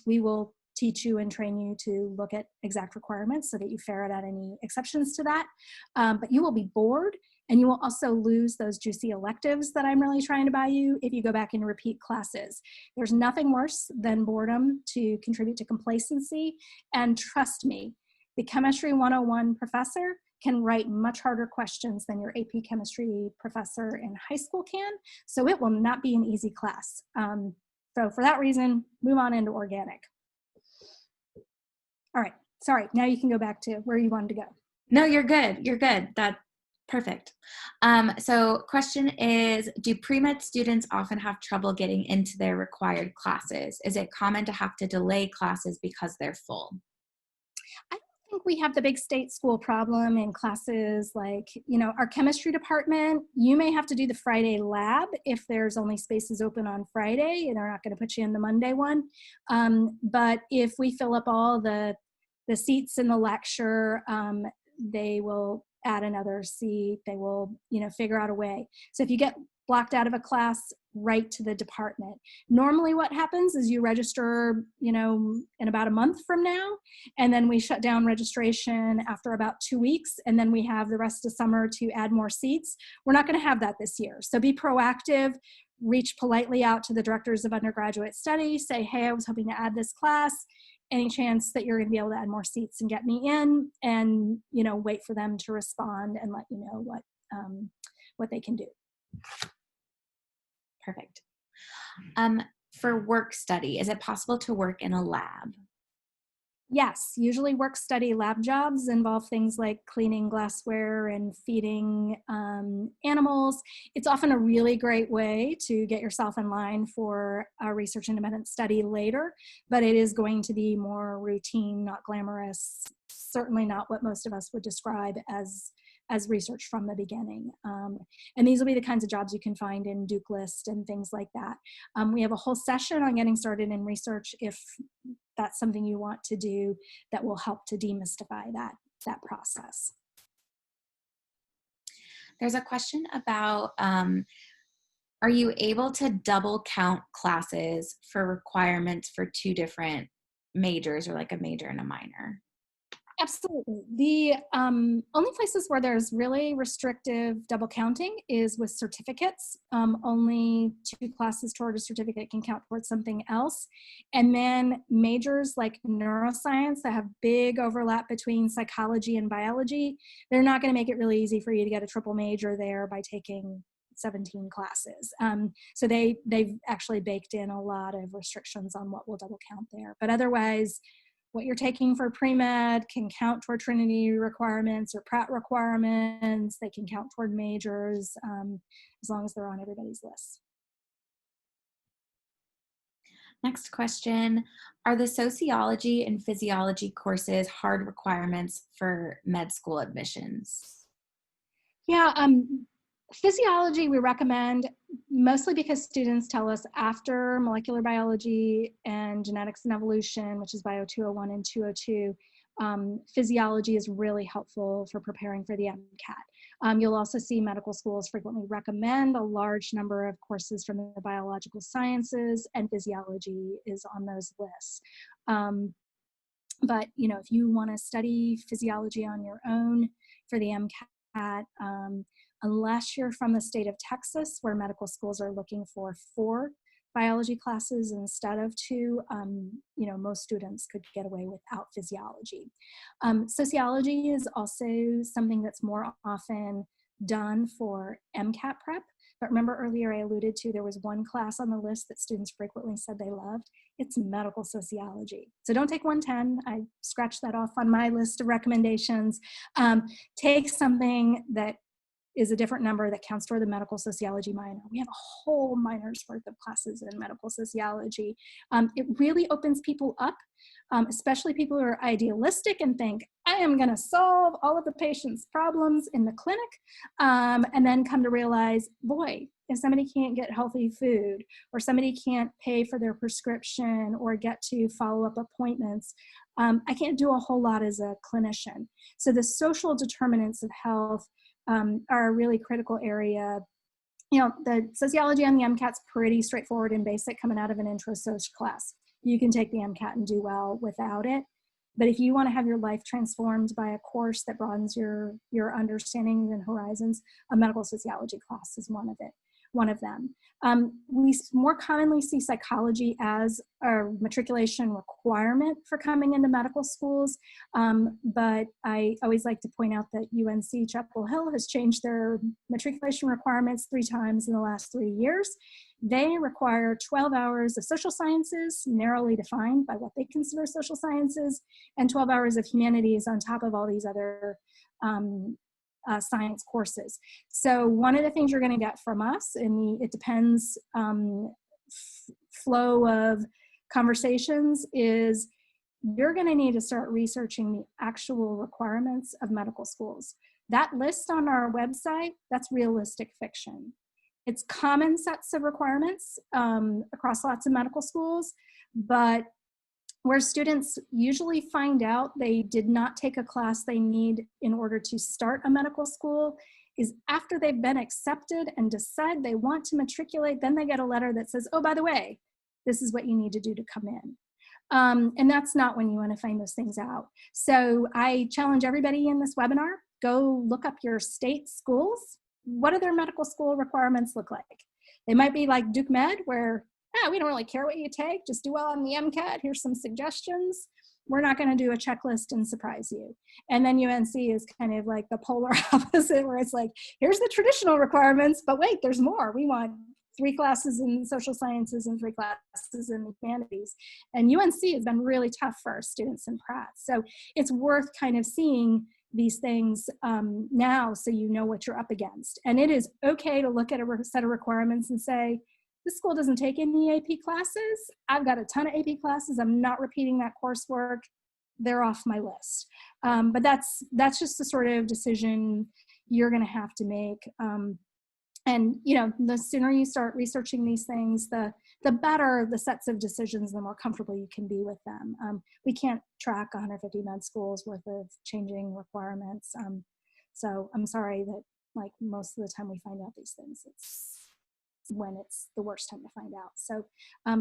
Speaker 4: We will teach you and train you to look at exact requirements so that you ferret out any exceptions to that. But you will be bored, and you will also lose those juicy electives that I'm really trying to buy you if you go back and repeat classes. There's nothing worse than boredom to contribute to complacency. And trust me, the Chemistry 101 professor can write much harder questions than your AP chemistry professor in high school can. So it will not be an easy class. So for that reason, move on into organic. All right, sorry, now you can go back to where you wanted to go.
Speaker 1: No, you're good. You're good. That's perfect. So question is, do pre-med students often have trouble getting into their required classes? Is it common to have to delay classes because they're full?
Speaker 4: I don't think we have the big state school problem in classes like, our chemistry department. You may have to do the Friday lab if there's only spaces open on Friday, and they're not going to put you in the Monday one. But if we fill up all the seats in the lecture, they will add another seat. They will, figure out a way. So if you get blocked out of a class, write to the department. Normally what happens is you register, in about a month from now, and then we shut down registration after about 2 weeks, and then we have the rest of summer to add more seats. We're not going to have that this year. So be proactive, reach politely out to the directors of undergraduate study, say, hey, I was hoping to add this class. Any chance that you're going to be able to add more seats and get me in, and, wait for them to respond and let you know what they can do.
Speaker 1: Perfect. For work study, is it possible to work in a lab?
Speaker 4: Yes, usually work study lab jobs involve things like cleaning glassware and feeding animals. It's often a really great way to get yourself in line for a research independent study later, but it is going to be more routine, not glamorous, certainly not what most of us would describe as research from the beginning. And these will be the kinds of jobs you can find in Duke List and things like that. We have a whole session on getting started in research if that's something you want to do, that will help to demystify that process.
Speaker 1: There's a question about, are you able to double count classes for requirements for two different majors, or like a major and a minor?
Speaker 4: Absolutely. The only places where there's really restrictive double counting is with certificates. Only 2 classes toward a certificate can count towards something else. And then majors like neuroscience that have big overlap between psychology and biology, they're not going to make it really easy for you to get a triple major there by taking 17 classes. So they've actually baked in a lot of restrictions on what will double count there. But otherwise, what you're taking for pre-med can count toward Trinity requirements or Pratt requirements. They can count toward majors, as long as they're on everybody's list.
Speaker 1: Next question, are the sociology and physiology courses hard requirements for med school admissions?
Speaker 4: Yeah, physiology we recommend mostly because students tell us after molecular biology and genetics and evolution, which is Bio 201 and 202, physiology is really helpful for preparing for the MCAT. You'll also see medical schools frequently recommend a large number of courses from the biological sciences, and physiology is on those lists. But if you want to study physiology on your own for the MCAT, unless you're from the state of Texas, where medical schools are looking for 4 biology classes instead of 2, most students could get away without physiology. Sociology is also something that's more often done for MCAT prep. But remember earlier I alluded to there was one class on the list that students frequently said they loved. It's medical sociology. So don't take 110. I scratched that off on my list of recommendations. Take something that is a different number that counts toward the medical sociology minor. We have a whole minor's worth of classes in medical sociology. It really opens people up, especially people who are idealistic and think, I am gonna solve all of the patient's problems in the clinic, and then come to realize, boy, if somebody can't get healthy food, or somebody can't pay for their prescription or get to follow-up appointments, I can't do a whole lot as a clinician. So the social determinants of health are a really critical area. The sociology on the MCAT's pretty straightforward and basic coming out of an intro soc class. You can take the MCAT and do well without it. But if you want to have your life transformed by a course that broadens your understandings and horizons, a medical sociology class is one of them. We more commonly see psychology as a matriculation requirement for coming into medical schools, but I always like to point out that UNC Chapel Hill has changed their matriculation requirements 3 times in the last 3 years. They require 12 hours of social sciences, narrowly defined by what they consider social sciences, and 12 hours of humanities on top of all these other science courses. So one of the things you're going to get from us, and it depends, flow of conversations, is you're going to need to start researching the actual requirements of medical schools. That list on our website, that's realistic fiction. It's common sets of requirements across lots of medical schools, but where students usually find out they did not take a class they need in order to start a medical school is after they've been accepted and decide they want to matriculate, then they get a letter that says, oh, by the way, this is what you need to do to come in. And that's not when you want to find those things out. So I challenge everybody in this webinar, go look up your state schools. What do their medical school requirements look like? They might be like Duke Med, where we don't really care what you take, just do well on the MCAT, here's some suggestions. We're not going to do a checklist and surprise you. And then UNC is kind of like the polar opposite, where it's like, here's the traditional requirements, but wait, there's more. We want 3 classes in social sciences and 3 classes in humanities. And UNC has been really tough for our students in Pratt. So it's worth kind of seeing these things now, so you know what you're up against. And it is okay to look at a set of requirements and say, this school doesn't take any AP classes. I've got a ton of AP classes. I'm not repeating that coursework. They're off my list. But that's just the sort of decision you're going to have to make. And the sooner you start researching these things, the better the sets of decisions, the more comfortable you can be with them. We can't track 150 med schools worth of changing requirements. So I'm sorry that like most of the time we find out these things, it's when it's the worst time to find out. So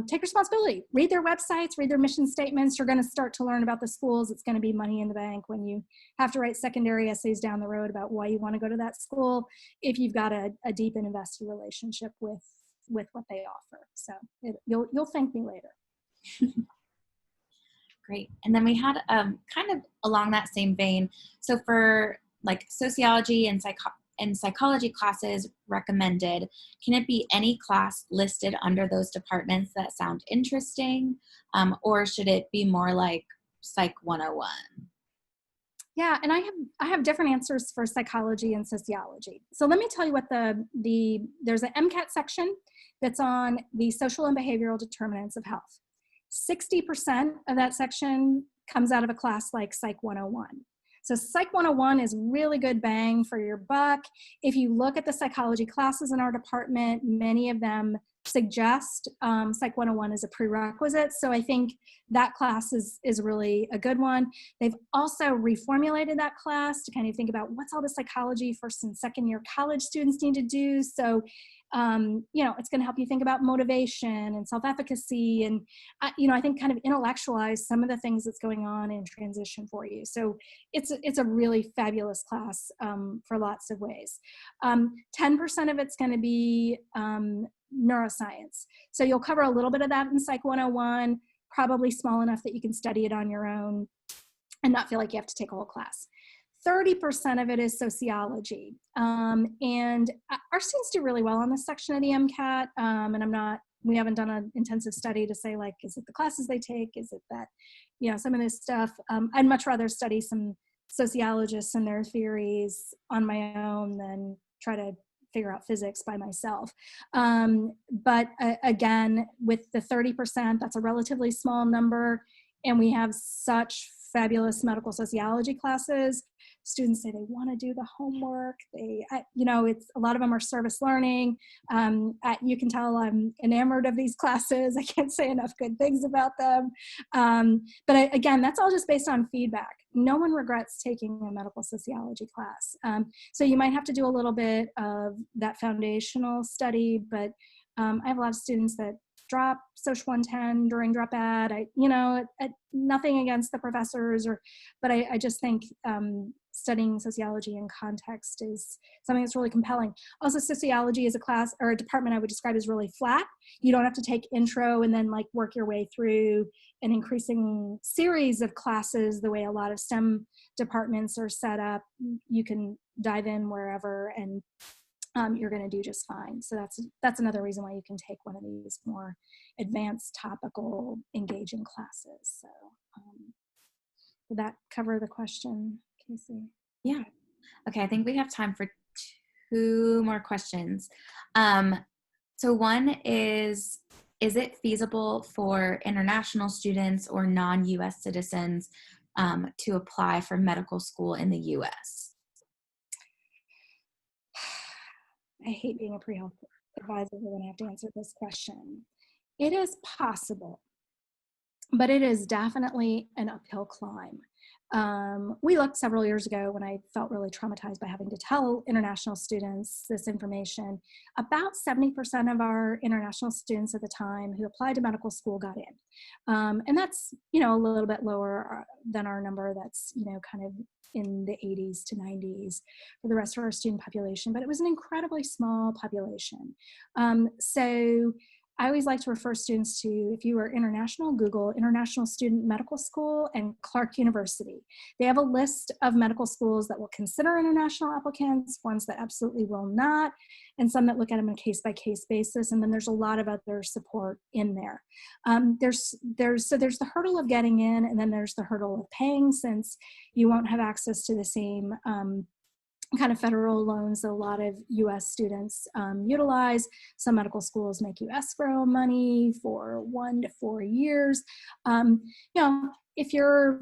Speaker 4: take responsibility, read their websites, read their mission statements. You're going to start to learn about the schools. It's going to be money in the bank when you have to write secondary essays down the road about why you want to go to that school, if you've got a deep and invested relationship with what they offer. So you'll thank me later.
Speaker 1: Great. And then we had kind of along that same vein. So for like sociology and psychology classes recommended, can it be any class listed under those departments that sound interesting? Or should it be more like Psych 101?
Speaker 4: Yeah, and I have different answers for psychology and sociology. So let me tell you what there's an Mcat section that's on the social and behavioral determinants of health. 60% of that section comes out of a class like Psych 101. So Psych 101 is really good bang for your buck. If you look at the psychology classes in our department, many of them suggest Psych 101 as a prerequisite. So I think that class is really a good one. They've also reformulated that class to kind of think about what's all the psychology first and second year college students need to do. So it's going to help you think about motivation and self-efficacy, and I think kind of intellectualize some of the things that's going on in transition for you. So it's a really fabulous class for lots of ways. 10% of it's going to be neuroscience. So you'll cover a little bit of that in Psych 101, probably small enough that you can study it on your own and not feel like you have to take a whole class. 30% of it is sociology. And our students do really well on this section of the MCAT. And we haven't done an intensive study to say, like, is it the classes they take? Is it that, some of this stuff? I'd much rather study some sociologists and their theories on my own than try to figure out physics by myself. But again, with the 30%, that's a relatively small number. And we have such fabulous medical sociology classes. Students say they want to do the homework. It's a lot of them are service learning. You can tell I'm enamored of these classes. I can't say enough good things about them. But again, that's all just based on feedback. No one regrets taking a medical sociology class. So you might have to do a little bit of that foundational study, but I have a lot of students that drop Soc 110 during drop ad. Nothing against the professors, but I just think studying sociology in context is something that's really compelling. Also, sociology is a class or a department I would describe as really flat. You don't have to take intro and then work your way through an increasing series of classes the way a lot of STEM departments are set up. You can dive in wherever and you're going to do just fine. So that's another reason why you can take one of these more advanced, topical, engaging classes. So did that cover the question, Casey?
Speaker 1: Yeah. Okay, I think we have time for 2 more questions. So one is it feasible for international students or non-US citizens to apply for medical school in the US?
Speaker 4: I hate being a pre-health advisor when I have to answer this question. It is possible, but it is definitely an uphill climb. We looked several years ago when I felt really traumatized by having to tell international students this information. About 70% of our international students at the time who applied to medical school got in. And that's, a little bit lower than our number that's, kind of in the 80s to 90s for the rest of our student population, but it was an incredibly small population. So I always like to refer students to, if you are international, Google International Student Medical School and Clark University. They have a list of medical schools that will consider international applicants, ones that absolutely will not, and some that look at them on a case-by-case basis. And then there's a lot of other support in there. There's the hurdle of getting in, and then there's the hurdle of paying, since you won't have access to the same kind of federal loans that a lot of U.S. students utilize. Some medical schools make you escrow money for 1 to 4 years. If you're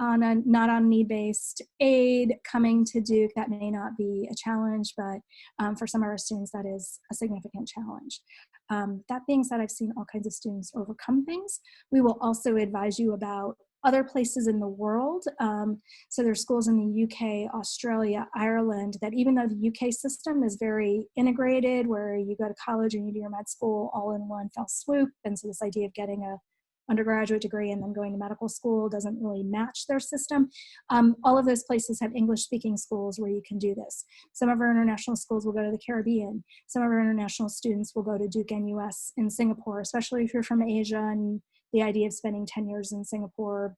Speaker 4: not on need-based aid coming to Duke, that may not be a challenge, but for some of our students, that is a significant challenge. That being said, I've seen all kinds of students overcome things. We will also advise you about other places in the world. So there's schools in the UK, Australia, Ireland, that even though the UK system is very integrated, where you go to college and you do your med school all in one fell swoop, and so this idea of getting a undergraduate degree and then going to medical school doesn't really match their system. All of those places have English-speaking schools where you can do this. Some of our international schools will go to the Caribbean. Some of our international students will go to Duke NUS in Singapore, especially if you're from Asia, and the idea of spending 10 years in Singapore,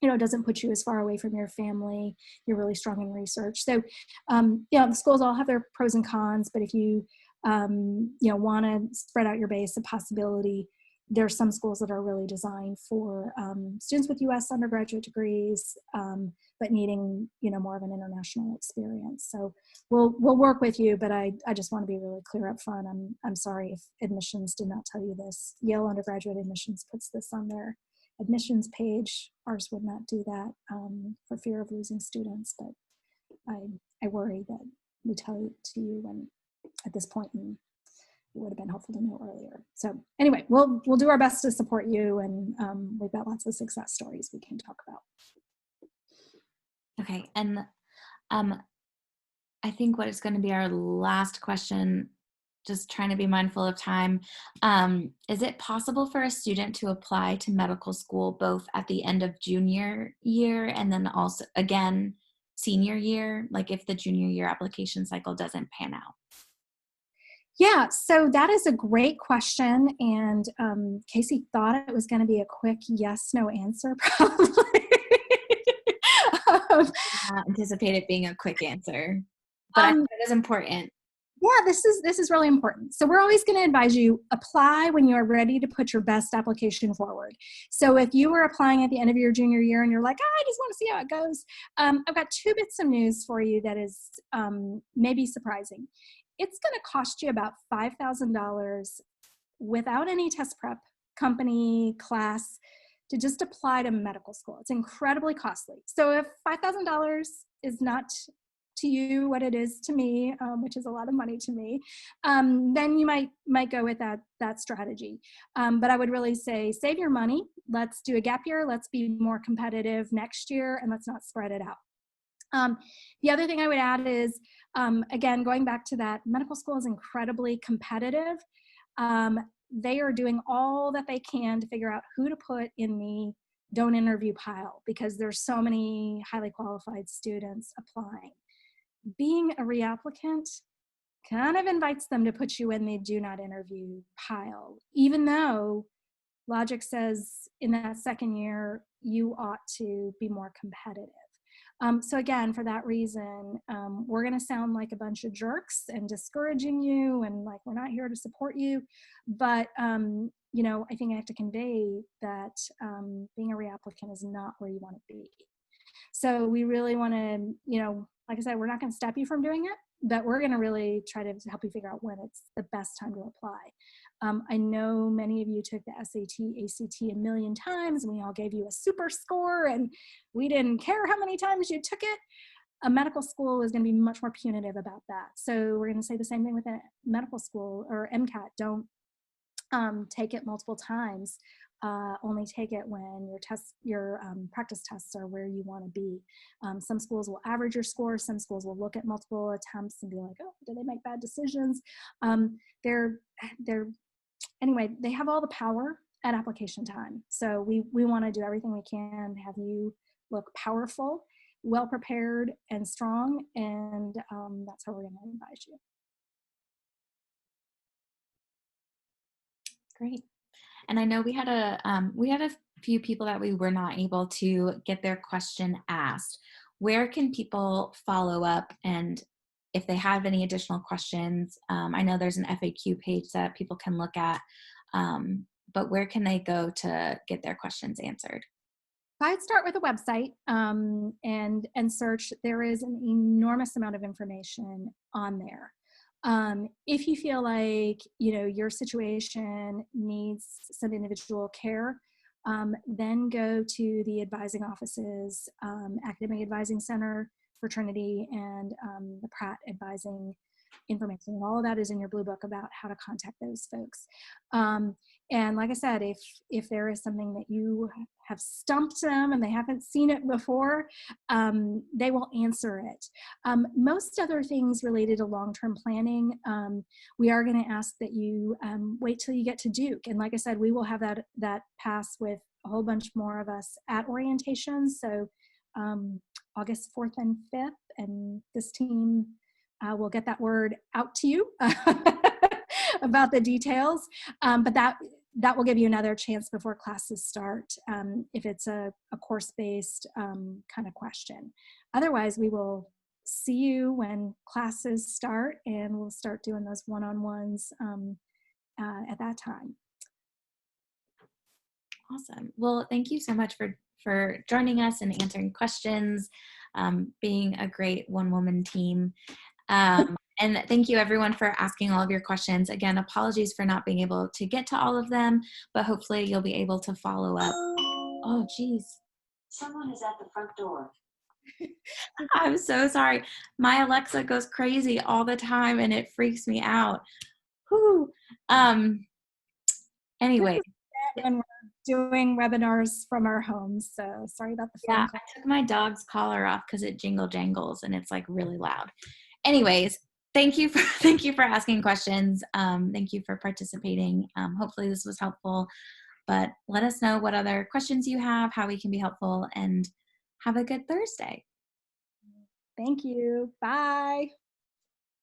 Speaker 4: you know, doesn't put you as far away from your family. You're really strong in research. So, the schools all have their pros and cons, but if you, want to spread out your base of possibility, there are some schools that are really designed for students with U.S. undergraduate degrees, but needing, more of an international experience. So we'll work with you, but I just want to be really clear up front. I'm sorry if admissions did not tell you this. Yale undergraduate admissions puts this on their admissions page. Ours would not do that for fear of losing students, but I worry that we tell it to you when at this point in it would have been helpful to know earlier. So anyway, we'll do our best to support you, and we've got lots of success stories we can talk about.
Speaker 1: Okay, and I think what is going to be our last question, just trying to be mindful of time, is it possible for a student to apply to medical school both at the end of junior year and then also again senior year, like if the junior year application cycle doesn't pan out?
Speaker 4: Yeah, so that is a great question, and Casey thought it was going to be a quick yes/no answer, probably.
Speaker 1: I anticipate it being a quick answer, but I think it is important.
Speaker 4: Yeah, this is really important. So we're always going to advise you apply when you are ready to put your best application forward. So if you were applying at the end of your junior year and you're like, I just want to see how it goes, I've got 2 bits of news for you that is maybe surprising. It's going to cost you about $5,000 without any test prep, company, class, to just apply to medical school. It's incredibly costly. So if $5,000 is not to you what it is to me, which is a lot of money to me, then you might go with that strategy. But I would really say save your money. Let's do a gap year. Let's be more competitive next year, and let's not spread it out. The other thing I would add is, again, going back to that, medical school is incredibly competitive. They are doing all that they can to figure out who to put in the don't interview pile because there's so many highly qualified students applying. Being a reapplicant kind of invites them to put you in the do not interview pile, even though logic says in that second year, you ought to be more competitive. So again, for that reason, we're going to sound like a bunch of jerks and discouraging you and like we're not here to support you. But, I think I have to convey that being a reapplicant is not where you want to be. So we really want to, like I said, we're not going to stop you from doing it, but we're going to really try to help you figure out when it's the best time to apply. I know many of you took the SAT, ACT a million times, and we all gave you a super score, and we didn't care how many times you took it. A medical school is going to be much more punitive about that. So we're going to say the same thing with a medical school or Mcat. Don't take it multiple times. Only take it when your practice tests are where you want to be. Some schools will average your score. Some schools will look at multiple attempts and be like, oh, did they make bad decisions? Anyway, they have all the power at application time. So we want to do everything we can to have you look powerful, well prepared, and strong. And that's how we're going to advise you.
Speaker 1: Great. And I know we had a few people that we were not able to get their question asked. Where can people follow up, and if they have any additional questions? I know there's an FAQ page that people can look at, but where can they go to get their questions answered?
Speaker 4: I'd start with a website and search. There is an enormous amount of information on there. If you feel like your situation needs some individual care, then go to the advising offices, Academic Advising Center, Fraternity, and the Pratt Advising information. And all of that is in your blue book about how to contact those folks. And like I said, if there is something that you have stumped them and they haven't seen it before, they will answer it. Most other things related to long-term planning, we are going to ask that you wait till you get to Duke. And like I said, we will have that pass with a whole bunch more of us at orientation. So August 4th and 5th, and this team will get that word out to you about the details. But that will give you another chance before classes start if it's a course-based kind of question. Otherwise, we will see you when classes start, and we'll start doing those one-on-ones at that time.
Speaker 1: Awesome. Well, thank you so much for joining us and answering questions, being a great one-woman team. And thank you everyone for asking all of your questions. Again, apologies for not being able to get to all of them, but hopefully you'll be able to follow up. Oh, geez.
Speaker 5: Someone is at the front door.
Speaker 1: I'm so sorry. My Alexa goes crazy all the time and it freaks me out. Whew. Anyway.
Speaker 4: When we're doing webinars from our homes, so sorry about the phone call.
Speaker 1: I took my dog's collar off because it jingle jangles and it's like really loud. Anyways, thank you for asking questions. Thank you for participating. Hopefully this was helpful, but let us know what other questions you have, how we can be helpful, and have a good Thursday.
Speaker 4: Thank you. Bye.